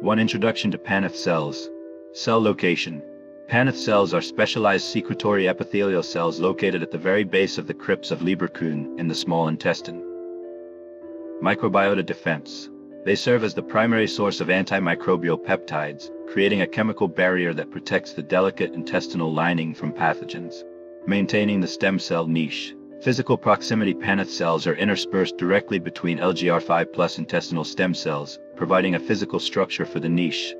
1. Introduction to Paneth cells. Cell location. Paneth cells are specialized secretory epithelial cells located at the very base of the crypts of Leberkuhn in the small intestine. Microbiota defense. They serve as the primary source of antimicrobial peptides, creating a chemical barrier that protects the delicate intestinal lining from pathogens. Maintaining the stem cell niche. Physical proximity. Paneth cells are interspersed directly between LGR5+ intestinal stem cells, providing a physical structure for the niche.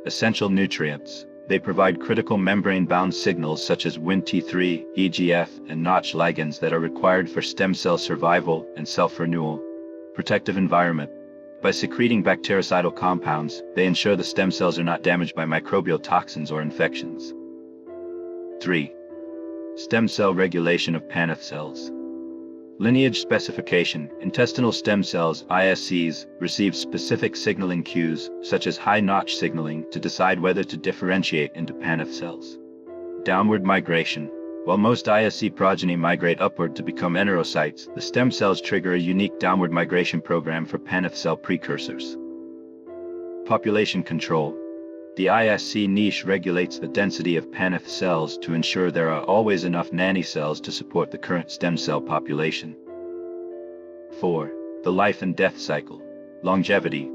Essential nutrients. They provide critical membrane-bound signals such as Wnt3, EGF, and Notch ligands that are required for stem cell survival and self-renewal. Protective environment. By secreting bactericidal compounds, they ensure the stem cells are not damaged by microbial toxins or infections. 3. Stem cell regulation of Paneth cells. Lineage specification. Intestinal stem cells, ISCs, receive specific signaling cues, such as high Notch signaling, to decide whether to differentiate into Paneth cells. Downward migration. While most ISC progeny migrate upward to become enterocytes, the stem cells trigger a unique downward migration program for Paneth cell precursors. Population control. The ISC niche regulates the density of Paneth cells to ensure there are always enough nanny cells to support the current stem cell population. 4. The life and death cycle. Longevity.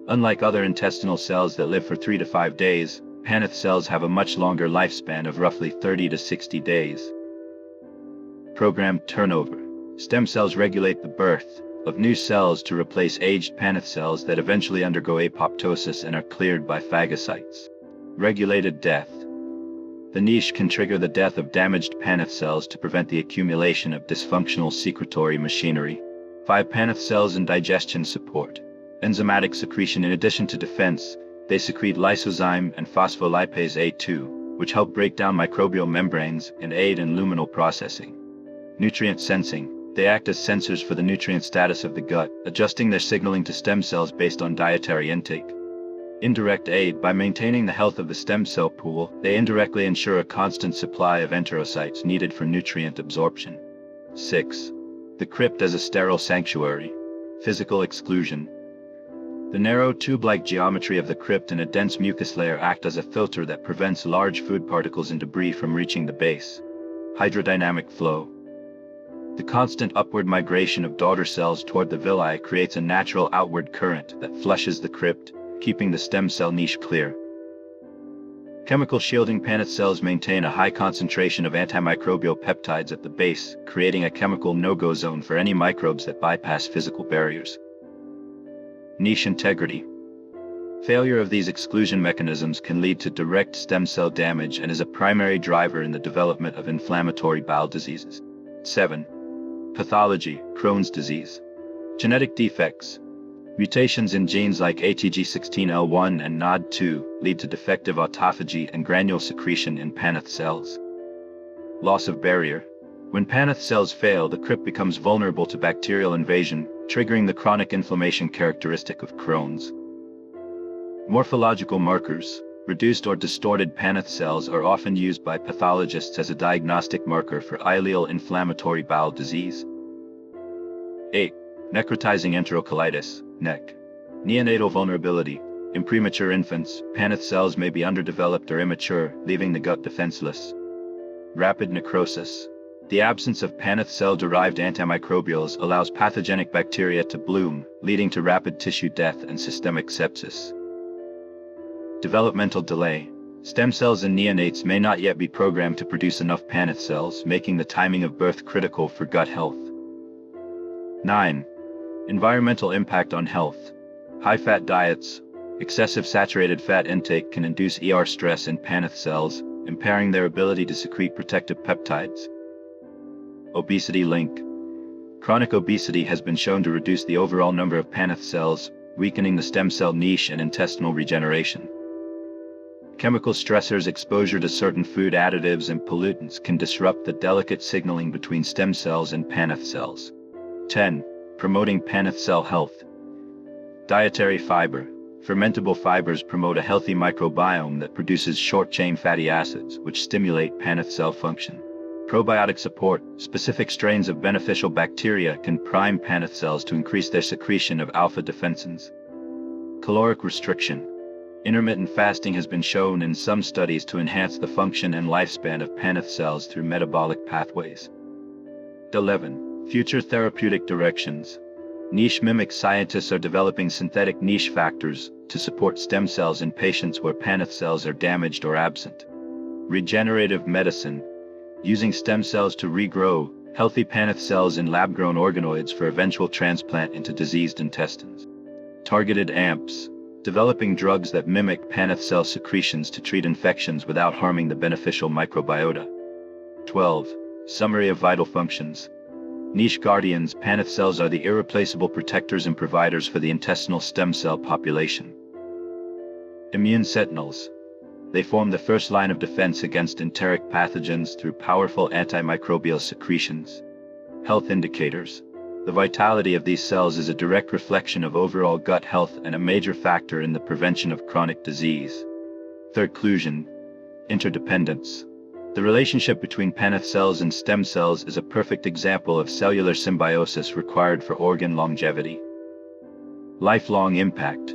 Unlike other intestinal cells that live for 3 to 5 days, Paneth cells have a much longer lifespan of roughly 30 to 60 days. Programmed turnover. Stem cells regulate the birth of new cells to replace aged Paneth cells that eventually undergo apoptosis and are cleared by phagocytes. Regulated death. The niche can trigger the death of damaged Paneth cells to prevent the accumulation of dysfunctional secretory machinery. 5. Paneth cells and digestion support. Enzymatic secretion. In addition to defense, they secrete lysozyme and phospholipase A2, which help break down microbial membranes and aid in luminal processing. Nutrient sensing. They act as sensors for the nutrient status of the gut, adjusting their signaling to stem cells based on dietary intake. Indirect aid. By maintaining the health of the stem cell pool, they indirectly ensure a constant supply of enterocytes needed for nutrient absorption. 6. The crypt as a sterile sanctuary. Physical exclusion. The narrow tube-like geometry of the crypt and a dense mucus layer act as a filter that prevents large food particles and debris from reaching the base. Hydrodynamic flow. The constant upward migration of daughter cells toward the villi creates a natural outward current that flushes the crypt, keeping the stem cell niche clear. Chemical shielding. Paneth cells maintain a high concentration of antimicrobial peptides at the base, creating a chemical no-go zone for any microbes that bypass physical barriers. Niche integrity. Failure of these exclusion mechanisms can lead to direct stem cell damage and is a primary driver in the development of inflammatory bowel diseases. 7. Pathology. Crohn's disease. Genetic defects. Mutations in genes like ATG16L1 and NOD2 lead to defective autophagy and granule secretion in Paneth cells. Loss of barrier. When Paneth cells fail, the crypt becomes vulnerable to bacterial invasion, triggering the chronic inflammation characteristic of Crohn's. Morphological markers. Reduced or distorted Paneth cells are often used by pathologists as a diagnostic marker for ileal inflammatory bowel disease. 8. Necrotizing enterocolitis, NEC. Neonatal vulnerability. In premature infants, Paneth cells may be underdeveloped or immature, leaving the gut defenseless. Rapid necrosis. The absence of Paneth cell-derived antimicrobials allows pathogenic bacteria to bloom, leading to rapid tissue death and systemic sepsis. Developmental delay. Stem cells in neonates may not yet be programmed to produce enough Paneth cells, making the timing of birth critical for gut health. 9. Environmental impact on health. High-fat diets. Excessive saturated fat intake can induce ER stress in Paneth cells, impairing their ability to secrete protective peptides. Obesity link. Chronic obesity has been shown to reduce the overall number of Paneth cells, weakening the stem cell niche and intestinal regeneration. Chemical stressors. Exposure to certain food additives and pollutants can disrupt the delicate signaling between stem cells and Paneth cells. 10. Promoting Paneth cell health. Dietary fiber. Fermentable fibers promote a healthy microbiome that produces short-chain fatty acids, which stimulate Paneth cell function. Probiotic support. Specific strains of beneficial bacteria can prime Paneth cells to increase their secretion of alpha defensins. Caloric restriction. Intermittent fasting has been shown in some studies to enhance the function and lifespan of Paneth cells through metabolic pathways. 11. Future therapeutic directions. Niche mimic scientists are developing synthetic niche factors to support stem cells in patients where Paneth cells are damaged or absent. Regenerative medicine. Using stem cells to regrow healthy Paneth cells in lab-grown organoids for eventual transplant into diseased intestines. Targeted AMPs. Developing drugs that mimic Paneth cell secretions to treat infections without harming the beneficial microbiota. 12. Summary of vital functions. Niche guardians. Paneth cells are the irreplaceable protectors and providers for the intestinal stem cell population. Immune sentinels. They form the first line of defense against enteric pathogens through powerful antimicrobial secretions. Health indicators. The vitality of these cells is a direct reflection of overall gut health and a major factor in the prevention of chronic disease. Third-clusion. Interdependence. The relationship between Paneth cells and stem cells is a perfect example of cellular symbiosis required for organ longevity. Lifelong impact.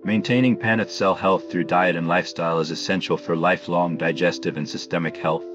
Maintaining Paneth cell health through diet and lifestyle is essential for lifelong digestive and systemic health.